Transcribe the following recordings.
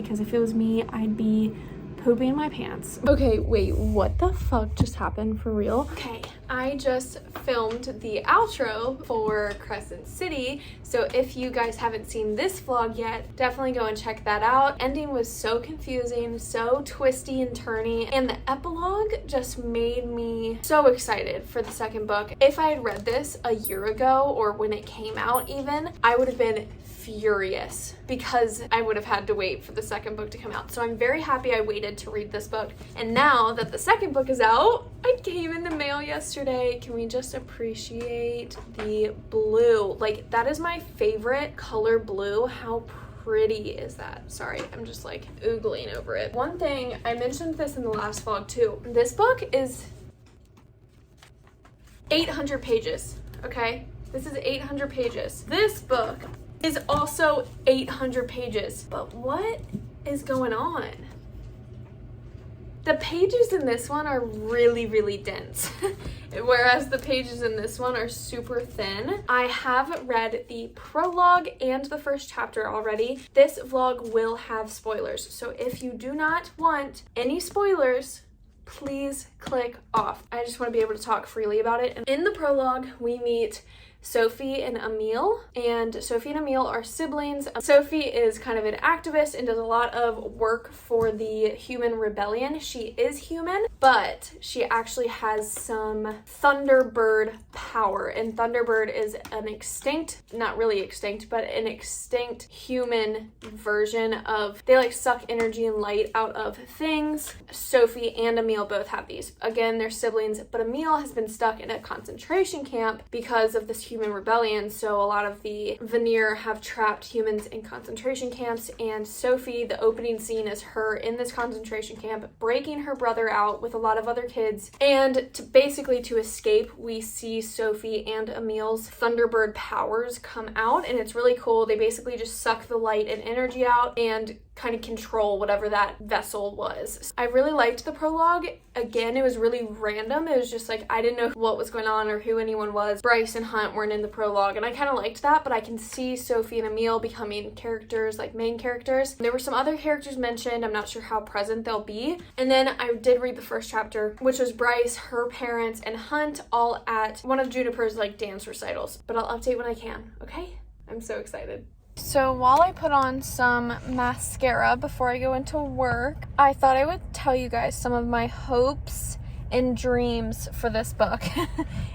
because if it was me, I'd be pooping my pants. Okay, wait, what the fuck just happened for real? Okay, I just filmed the outro for Crescent City, so if you guys haven't seen this vlog yet, definitely go and check that out. Ending was so confusing, so twisty and turny, and the epilogue just made me so excited for the second book. If I had read this a year ago, or when it came out even, I would have been furious because I would have had to wait for the second book to come out. So I'm very happy I waited to read this book. And now that the second book is out, it came in the mail yesterday. Can we just appreciate the blue? Like, that is my favorite color, blue. How pretty is that? Sorry, I'm just like oogling over it. One thing, I mentioned this in the last vlog too. This book is 800 pages, okay? This is 800 pages. This book is also 800 pages. But what is going on? The pages in this one are really, really dense, whereas the pages in this one are super thin. I have read the prologue and the first chapter already. This vlog will have spoilers, so if you do not want any spoilers, please click off. I just want to be able to talk freely about it. In the prologue, we meet Sophie and Emile, and Sophie and Emile are siblings. Sophie is kind of an activist and does a lot of work for the human rebellion. She is human, but she actually has some Thunderbird power, and Thunderbird is an extinct, not really extinct, but an extinct human version of, they like suck energy and light out of things. Sophie and Emile both have these. Again, they're siblings, but Emile has been stuck in a concentration camp because of this human rebellion, so a lot of the Veneer have trapped humans in concentration camps, and Sophie, the opening scene is her in this concentration camp breaking her brother out with a lot of other kids, and to escape, we see Sophie and Emile's Thunderbird powers come out, and it's really cool. They basically just suck the light and energy out and kind of control whatever that vessel was. I really liked the prologue. Again, it was really random. It was just like, I didn't know what was going on or who anyone was. Bryce and Hunt weren't in the prologue, and I kind of liked that, but I can see Sophie and Emile becoming characters, like main characters. There were some other characters mentioned. I'm not sure how present they'll be. And then I did read the first chapter, which was Bryce, her parents, and Hunt all at one of Juniper's like dance recitals. But I'll update when I can, okay? I'm so excited. So while I put on some mascara before I go into work, I thought I would tell you guys some of my hopes and dreams for this book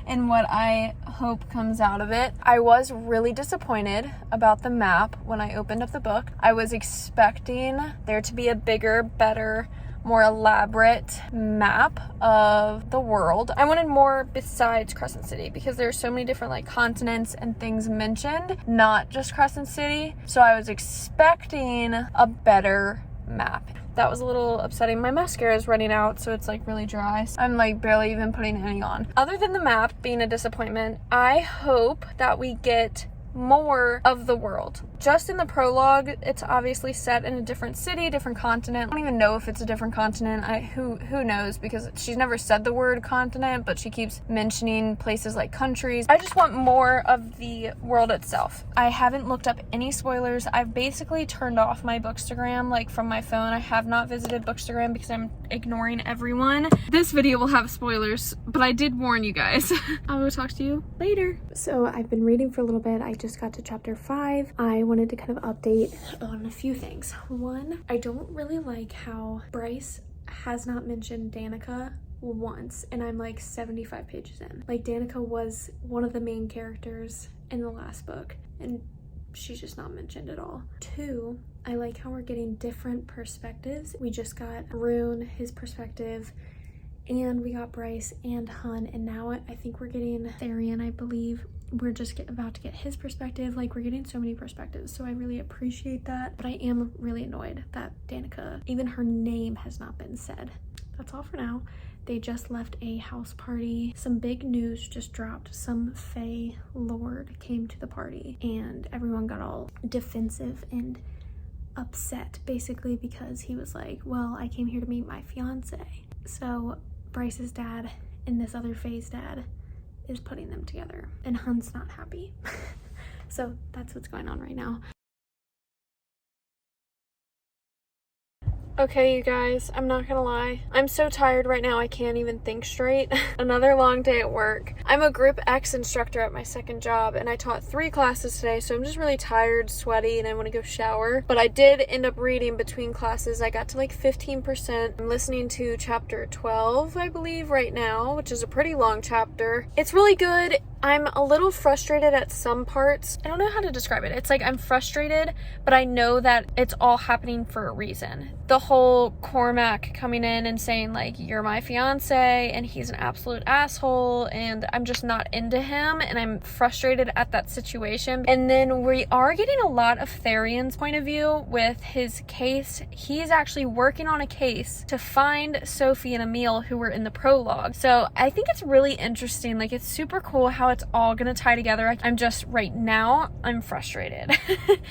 and what I hope comes out of it. I was really disappointed about the map when I opened up the book. I was expecting there to be a bigger, better, more elaborate map of the world. I wanted more besides Crescent City because there's so many different like continents and things mentioned, not just Crescent City. So I was expecting a better map. That was a little upsetting. My mascara is running out, so it's like really dry. So I'm like barely even putting any on. Other than the map being a disappointment, I hope that we get more of the world. Just in the prologue, it's obviously set in a different city, different continent. I don't even know if it's a different continent. Who knows, because she's never said the word continent, but she keeps mentioning places like countries. I just want more of the world itself. I haven't looked up any spoilers. I've basically turned off my Bookstagram like from my phone. I have not visited Bookstagram because I'm ignoring everyone. This video will have spoilers, but I did warn you guys. I will talk to you later. So I've been reading for a little bit. I just got to chapter 5. I wanted to kind of update on a few things. One, I don't really like how Bryce has not mentioned Danica once, and I'm like 75 pages in. Like, Danica was one of the main characters in the last book, and she's just not mentioned at all. 2, I like how we're getting different perspectives. We just got Rune, his perspective, and we got Bryce and Hun, and now I think we're getting Tharian, I believe. We're just about to get his perspective. Like, we're getting so many perspectives, so I really appreciate that. But I am really annoyed that Danica, even her name has not been said. That's all for now. They just left a house party. Some big news just dropped. Some Fae Lord came to the party, and everyone got all defensive and upset, basically, because he was like, well, I came here to meet my fiance. So Bryce's dad and this other Fae's dad is putting them together, and Hun's not happy. So that's what's going on right now. Okay, you guys, I'm not gonna lie. I'm so tired right now, I can't even think straight. Another long day at work. I'm a Group X instructor at my second job, and I taught 3 classes today, so I'm just really tired, sweaty, and I want to go shower. But I did end up reading between classes. I got to like 15%. I'm listening to chapter 12, I believe, right now, which is a pretty long chapter. It's really good. I'm a little frustrated at some parts. I don't know how to describe it. It's like I'm frustrated, but I know that it's all happening for a reason. The whole Cormac coming in and saying like, you're my fiance, and he's an absolute asshole, and I'm just not into him, and I'm frustrated at that situation. And then we are getting a lot of Therion's point of view with his case. He's actually working on a case to find Sophie and Emile, who were in the prologue. So I think it's really interesting. Like, it's super cool how it's all gonna tie together. I'm just, right now, I'm frustrated.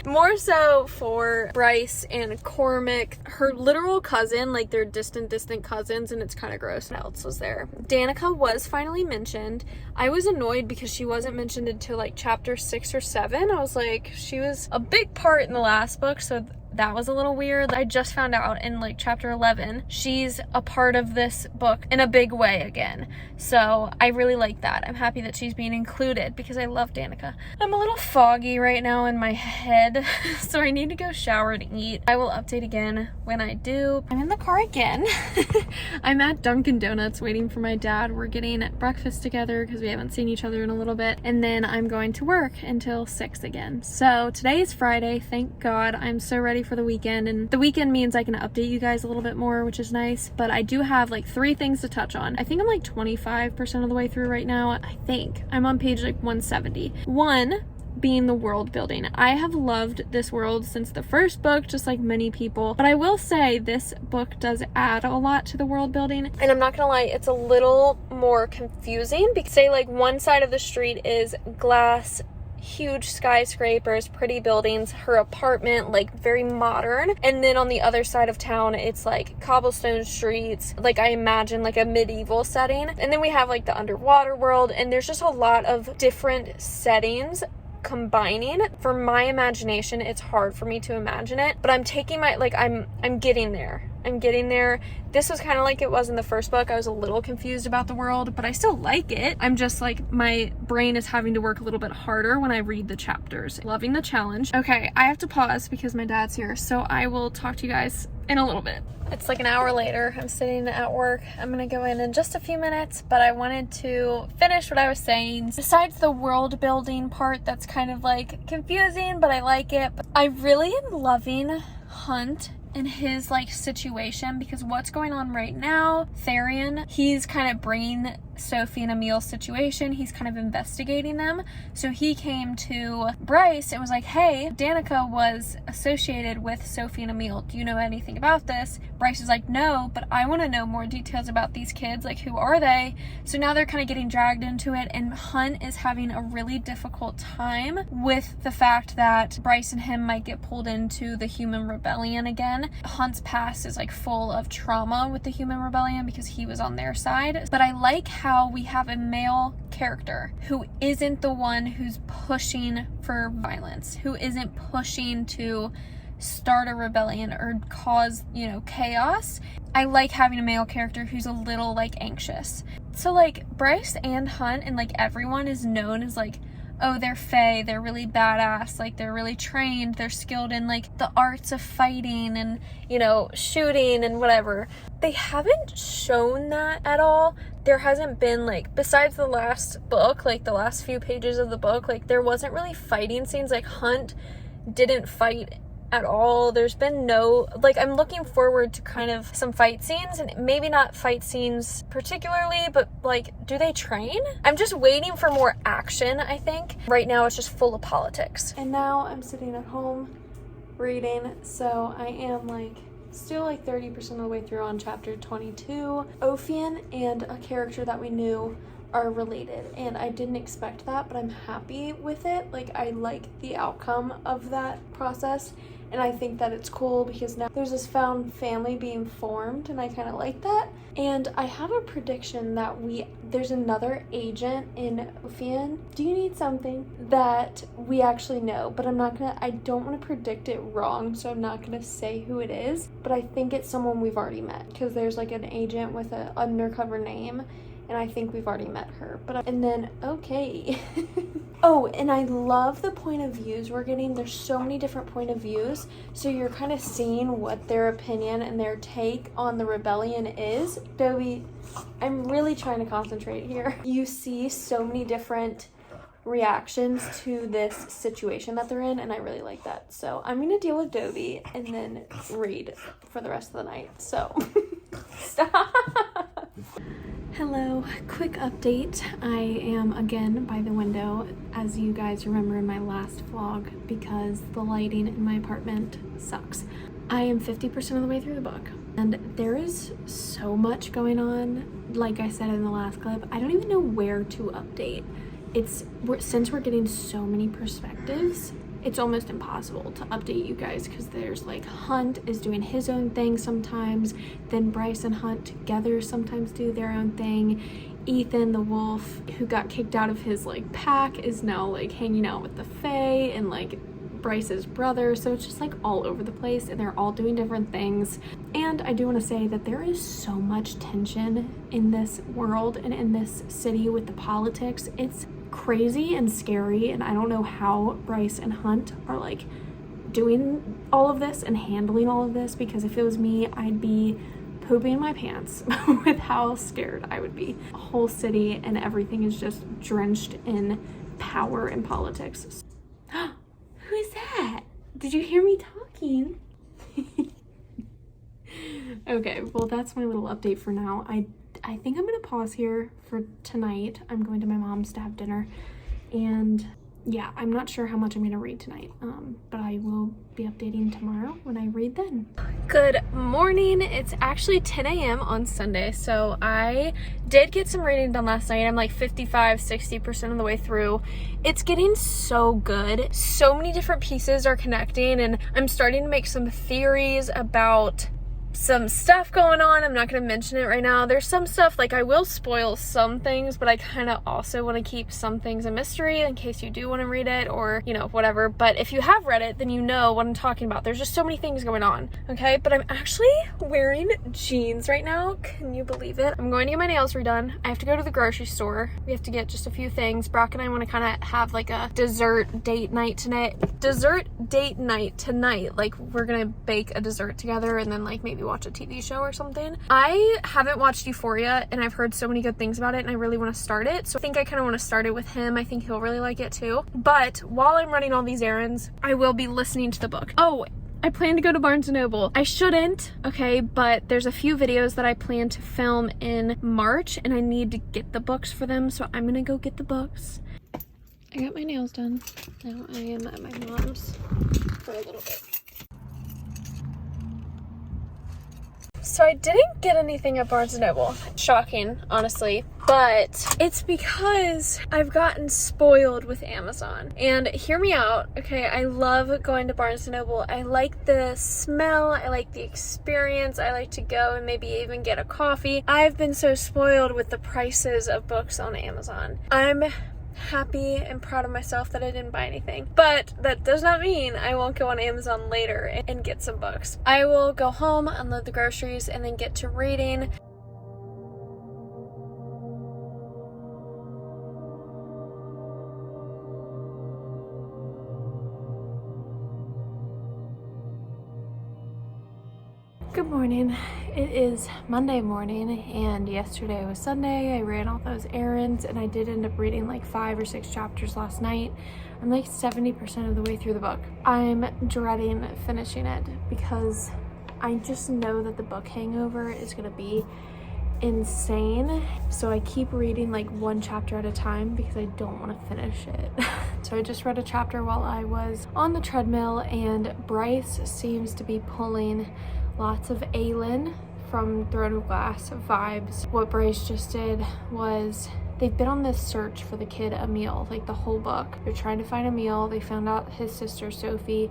More so for Bryce and Cormac, her literal cousin, like they're distant cousins, and it's kind of gross. What else was there? Danica was finally mentioned. I was annoyed because she wasn't mentioned until like chapter 6 or 7. I was like, she was a big part in the last book, so that was a little weird. I just found out in like chapter 11, she's a part of this book in a big way again. So I really like that. I'm happy that she's being included because I love Danica. I'm a little foggy right now in my head, so I need to go shower and eat. I will update again when I do. I'm in the car again. I'm at Dunkin' Donuts waiting for my dad. We're getting breakfast together because we haven't seen each other in a little bit. And then I'm going to work until 6 again. So today is Friday. Thank God. I'm so ready for the weekend, and the weekend means I can update you guys a little bit more, which is nice. But I do have like 3 things to touch on. I think I'm like 25% of the way through right now. I think I'm on page like 170. One being the world building. I have loved this world since the first book, just like many people, but I will say this book does add a lot to the world building, and I'm not gonna lie, it's a little more confusing because say like one side of the street is glass, huge skyscrapers, pretty buildings, her apartment like very modern, and then on the other side of town it's like cobblestone streets, like I imagine like a medieval setting. And then we have like the underwater world, and there's just a lot of different settings combining. For my imagination, it's hard for me to imagine it, but I'm taking my, like, I'm getting there. I'm getting there. This was kind of like it was in the first book. I was a little confused about the world, but I still like it. I'm just like, my brain is having to work a little bit harder when I read the chapters. Loving the challenge. Okay, I have to pause because my dad's here, so I will talk to you guys in a little bit. It's like an hour later. I'm sitting at work. I'm gonna go in just a few minutes, but I wanted to finish what I was saying. Besides the world building part that's kind of like confusing, but I like it. I really am loving Hunt in his like situation, because what's going on right now, Therion, he's kind of bringing Sophie and Emile's situation, he's kind of investigating them. So he came to Bryce and was like, hey, Danica was associated with Sophie and Emile, do you know anything about this? Bryce is like, no, but I want to know more details about these kids, like who are they? So now they're kind of getting dragged into it, and Hunt is having a really difficult time with the fact that Bryce and him might get pulled into the human rebellion again. Hunt's past is like full of trauma with the human rebellion because he was on their side. But I like how we have a male character who isn't the one who's pushing for violence, who isn't pushing to start a rebellion or cause, you know, chaos. I like having a male character who's a little like anxious. So like Bryce and Hunt and like everyone is known as like, oh, they're Fae, they're really badass, like they're really trained, they're skilled in like the arts of fighting and, you know, shooting and whatever. They haven't shown that at all. There hasn't been like, besides the last book, like the last few pages of the book, like there wasn't really fighting scenes. Like Hunt didn't fight at all. There's been no, like, I'm looking forward to kind of some fight scenes, and maybe not fight scenes particularly, but like, do they train? I'm just waiting for more action, I think. Right now it's just full of politics. And now I'm sitting at home reading, so I am like still like 30% of the way through on chapter 22. Ophian and a character that we knew are related, and I didn't expect that, but I'm happy with it. Like, I like the outcome of that process, And I think that it's cool because now there's this found family being formed, and I kind of like that. And I have a prediction that there's another agent in Ophien. Do you need something that we actually know? But I don't want to predict it wrong, so I'm not gonna say who it is. But I think it's someone we've already met, because there's like an agent with an undercover name, and I think we've already met her. Okay. Oh, and I love the point of views we're getting. There's so many different point of views, so you're kind of seeing what their opinion and their take on the rebellion is. Dobie, I'm really trying to concentrate here. You see so many different reactions to this situation that they're in, and I really like that. So I'm gonna deal with Dobie and then read for the rest of the night. So stop. Hello, quick update. I am again by the window, as you guys remember in my last vlog, because the lighting in my apartment sucks. I am 50% of the way through the book, and there is so much going on. Like I said in the last clip, I don't even know where to update. Since we're getting so many perspectives, it's almost impossible to update you guys, because there's like Hunt is doing his own thing sometimes, then Bryce and Hunt together sometimes do their own thing. Ethan the wolf, who got kicked out of his like pack, is now like hanging out with the Fae and like Bryce's brother, so it's just like all over the place, and they're all doing different things. And I do want to say that there is so much tension in this world and in this city with the politics. It's crazy and scary, and I don't know how Bryce and Hunt are like doing all of this and handling all of this, because if it was me, I'd be pooping my pants with how scared I would be. The whole city and everything is just drenched in power and politics. Who is that? Did you hear me talking? Okay, well, that's my little update for now. I think I'm gonna pause here for tonight. I'm going to my mom's to have dinner, and yeah, I'm not sure how much I'm gonna read tonight, but I will be updating tomorrow when I read then. Good morning. It's actually 10 a.m. on Sunday, so I did get some reading done last night. I'm like 55-60% of the way through. It's getting so good. So many different pieces are connecting, and I'm starting to make some theories about some stuff going on. I'm not going to mention it right now. There's some stuff, like I will spoil some things, but I kind of also want to keep some things a mystery in case you do want to read it, or, you know, whatever. But if you have read it, then you know what I'm talking about. There's just so many things going on, okay? But I'm actually wearing jeans right now. Can you believe it? I'm going to get my nails redone. I have to go to the grocery store. We have to get just a few things. Brock and I want to kind of have like a dessert date night tonight. Like, we're gonna bake a dessert together and then like maybe watch a TV show or something. I haven't watched Euphoria, and I've heard so many good things about it, and I really want to start it. So I think I kind of want to start it with him. I think he'll really like it too. But while I'm running all these errands, I will be listening to the book. Oh, I plan to go to Barnes & Noble. I shouldn't, okay, but there's a few videos that I plan to film in March, and I need to get the books for them, so I'm gonna go get the books. I got my nails done. Now I am at my mom's for a little bit. So I didn't get anything at Barnes & Noble. Shocking, honestly. But it's because I've gotten spoiled with Amazon. And hear me out, okay? I love going to Barnes & Noble. I like the smell. I like the experience. I like to go and maybe even get a coffee. I've been so spoiled with the prices of books on Amazon. I'm happy and proud of myself that I didn't buy anything, but that does not mean I won't go on Amazon later and get some books. I will go home, unload the groceries, and then get to reading. Good morning. It is Monday morning, and yesterday was Sunday. I ran all those errands, and I did end up reading like 5 or 6 chapters last night. I'm like 70% of the way through the book. I'm dreading finishing it because I just know that the book hangover is gonna be insane. So I keep reading like 1 chapter at a time because I don't want to finish it. So I just read a chapter while I was on the treadmill, and Bryce seems to be pulling lots of Aelin from Throne of Glass vibes. What Bryce just did was, they've been on this search for the kid Emil, like the whole book. They're trying to find Emil. They found out his sister Sophie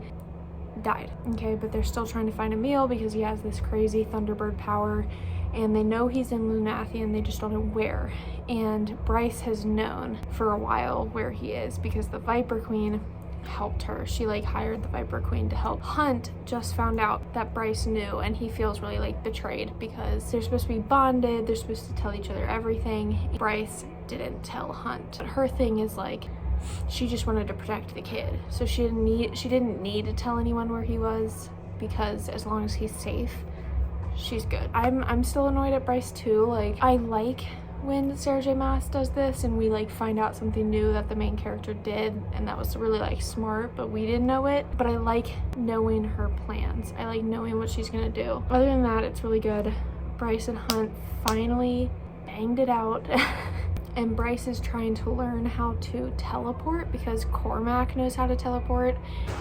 died, okay? But they're still trying to find Emil because he has this crazy Thunderbird power, and they know he's in Lunathia, they just don't know where. And Bryce has known for a while where he is because the Viper Queen helped her. She like hired the Viper Queen to help. Hunt just found out that Bryce knew, and he feels really like betrayed because they're supposed to be bonded, they're supposed to tell each other everything. Bryce didn't tell Hunt. But her thing is like, she just wanted to protect the kid, so she didn't need to tell anyone where he was, because as long as he's safe, she's good. I'm still annoyed at Bryce too. Like, I like when Sarah J Maas does this and we like find out something new that the main character did, and that was really like smart, but we didn't know it. But I like knowing her plans. I like knowing what she's gonna do. Other than that, it's really good. Bryce and Hunt finally banged it out. And Bryce is trying to learn how to teleport because Cormac knows how to teleport,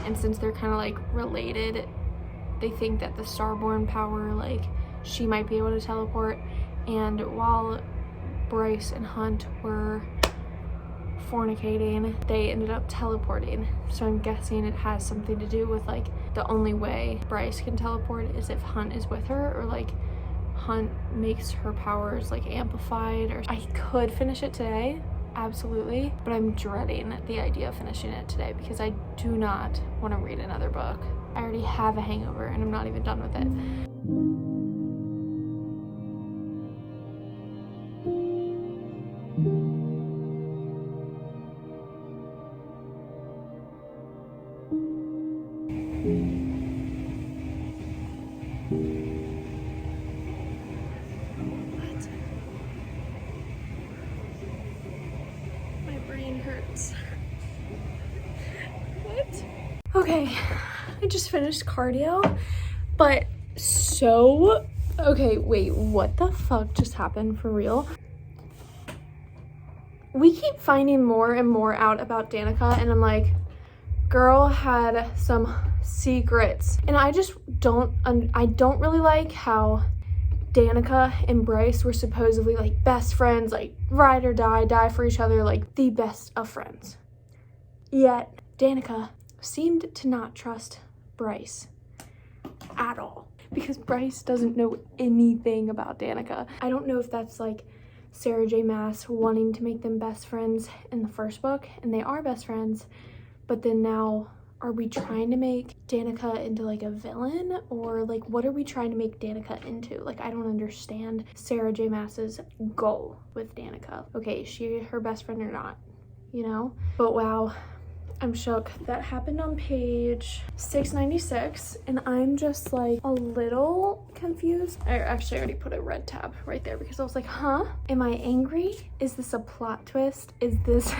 and since they're kind of like related, they think that the Starborn power, like, she might be able to teleport. And while Bryce and Hunt were fornicating, they ended up teleporting. So I'm guessing it has something to do with like the only way Bryce can teleport is if Hunt is with her, or like Hunt makes her powers like amplified. Or I could finish it today, absolutely, but I'm dreading the idea of finishing it today because I do not want to read another book. I already have a hangover and I'm not even done with it. Okay, I just finished cardio, but okay, wait, what the fuck just happened for real? We keep finding more and more out about Danica, and I'm like, girl had some secrets. And I just don't really like how Danica and Bryce were supposedly like best friends, like ride or die for each other, like the best of friends. Yet Danica seemed to not trust Bryce at all because Bryce doesn't know anything about Danica. I don't know if that's like Sarah J Maas wanting to make them best friends in the first book, and they are best friends, but then now are we trying to make Danica into like a villain, or like what are we trying to make Danica into? Like, I don't understand Sarah J Maas's goal with Danica. Okay, is she her best friend or not, you know? But wow, I'm shook. That happened on page 696, and I'm just like a little confused. I actually already put a red tab right there because I was like, huh? Am I angry? Is this a plot twist? Is this,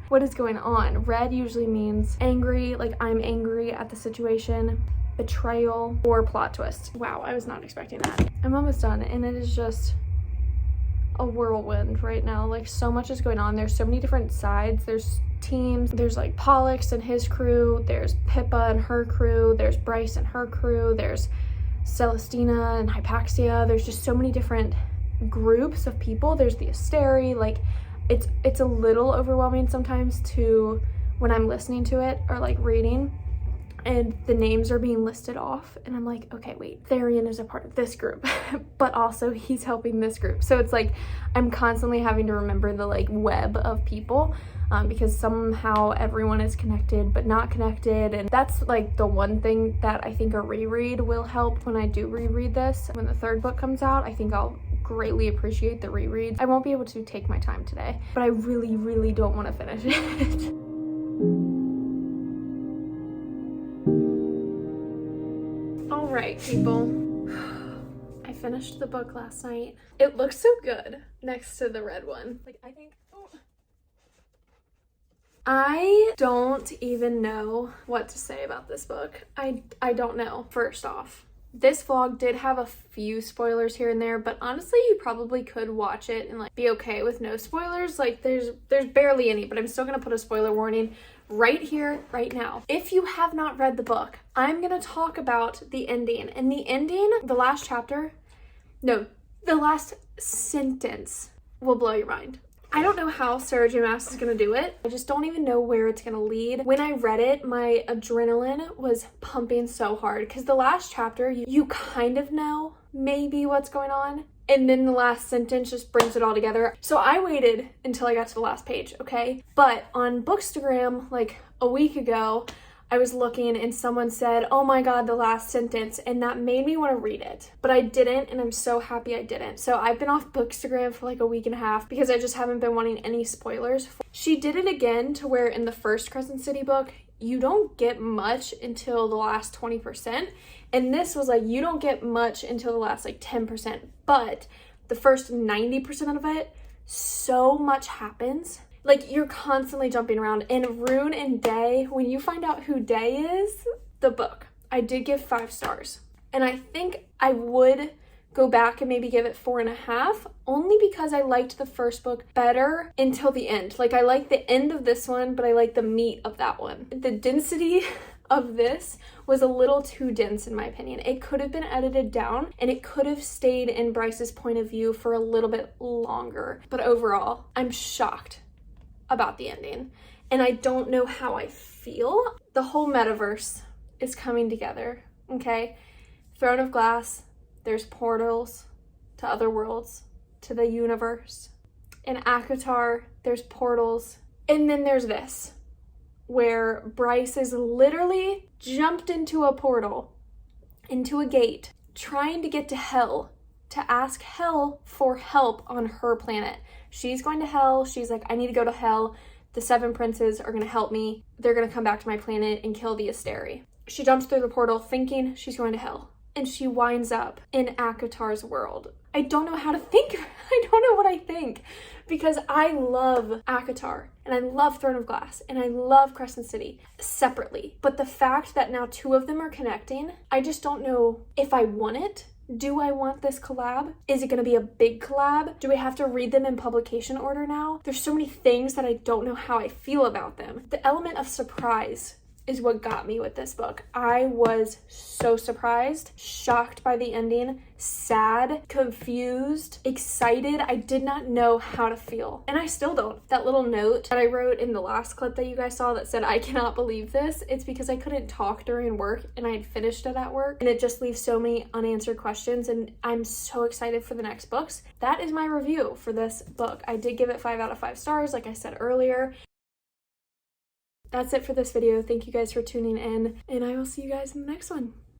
what is going on? Red usually means angry, like I'm angry at the situation, betrayal, or plot twist. Wow, I was not expecting that. I'm almost done, and it is just a whirlwind right now. Like, so much is going on. There's so many different sides. There's teams. There's like Pollux and his crew, there's Pippa and her crew, there's Bryce and her crew, there's Celestina and Hypaxia. There's just so many different groups of people. There's the Asteri. Like, it's a little overwhelming sometimes to when I'm listening to it or like reading and the names are being listed off, and I'm like, okay, wait, Therian is a part of this group, but also he's helping this group. So it's like I'm constantly having to remember the like web of people, because somehow everyone is connected but not connected. And that's like the one thing that I think a reread will help when I do reread this. When the third book comes out, I think I'll greatly appreciate the rereads. I won't be able to take my time today, but I really, really don't want to finish it. All right, people. I finished the book last night. It looks so good next to the red one. Like, I think, I don't even know what to say about this book. I don't know. First off, this vlog did have a few spoilers here and there, but honestly, you probably could watch it and like be okay with no spoilers. Like, there's barely any, but I'm still gonna put a spoiler warning right here, right now. If you have not read the book, I'm gonna talk about the ending. And the ending, the last chapter, no, the last sentence will blow your mind. I don't know how Sarah J. Maas is gonna do it. I just don't even know where it's gonna lead. When I read it, my adrenaline was pumping so hard because the last chapter, you kind of know maybe what's going on. And then the last sentence just brings it all together. So I waited until I got to the last page, okay? But on Bookstagram, like a week ago, I was looking and someone said, oh my God, the last sentence. And that made me want to read it. But I didn't, and I'm so happy I didn't. So I've been off Bookstagram for like a week and a half because I just haven't been wanting any spoilers. She did it again to where in the first Crescent City book, you don't get much until the last 20%. And this was like, you don't get much until the last like 10%. But the first 90% of it, so much happens. Like, you're constantly jumping around. And Rune and Day, when you find out who Day is, the book, I did give 5 stars. And I think I would go back and maybe give it 4.5, only because I liked the first book better until the end. Like, I like the end of this one, but I like the meat of that one. The density of this was a little too dense in my opinion. It could have been edited down and it could have stayed in Bryce's point of view for a little bit longer. But overall, I'm shocked about the ending. And I don't know how I feel. The whole metaverse is coming together, okay? Throne of Glass, there's portals to other worlds, to the universe. In ACOTAR, there's portals. And then there's this, where Bryce is literally jumped into a portal, into a gate, trying to get to Hell, to ask Hell for help on her planet. She's going to Hell. She's like, I need to go to Hell. The 7 princes are going to help me. They're going to come back to my planet and kill the Asteri. She jumps through the portal thinking she's going to Hell. And she winds up in ACOTAR's world. I don't know how to think. I don't know what I think. Because I love ACOTAR. And I love Throne of Glass. And I love Crescent City separately. But the fact that now 2 of them are connecting, I just don't know if I want it. Do I want this collab? Is it going to be a big collab? Do we have to read them in publication order now? There's so many things that I don't know how I feel about them. The element of surprise is what got me with this book. I was so surprised, shocked by the ending, sad, confused, excited. I did not know how to feel. And I still don't. That little note that I wrote in the last clip that you guys saw that said, I cannot believe this, it's because I couldn't talk during work and I had finished it at work. And it just leaves so many unanswered questions and I'm so excited for the next books. That is my review for this book. I did give it 5 out of 5 stars, like I said earlier. That's it for this video. Thank you guys for tuning in, and I will see you guys in the next one.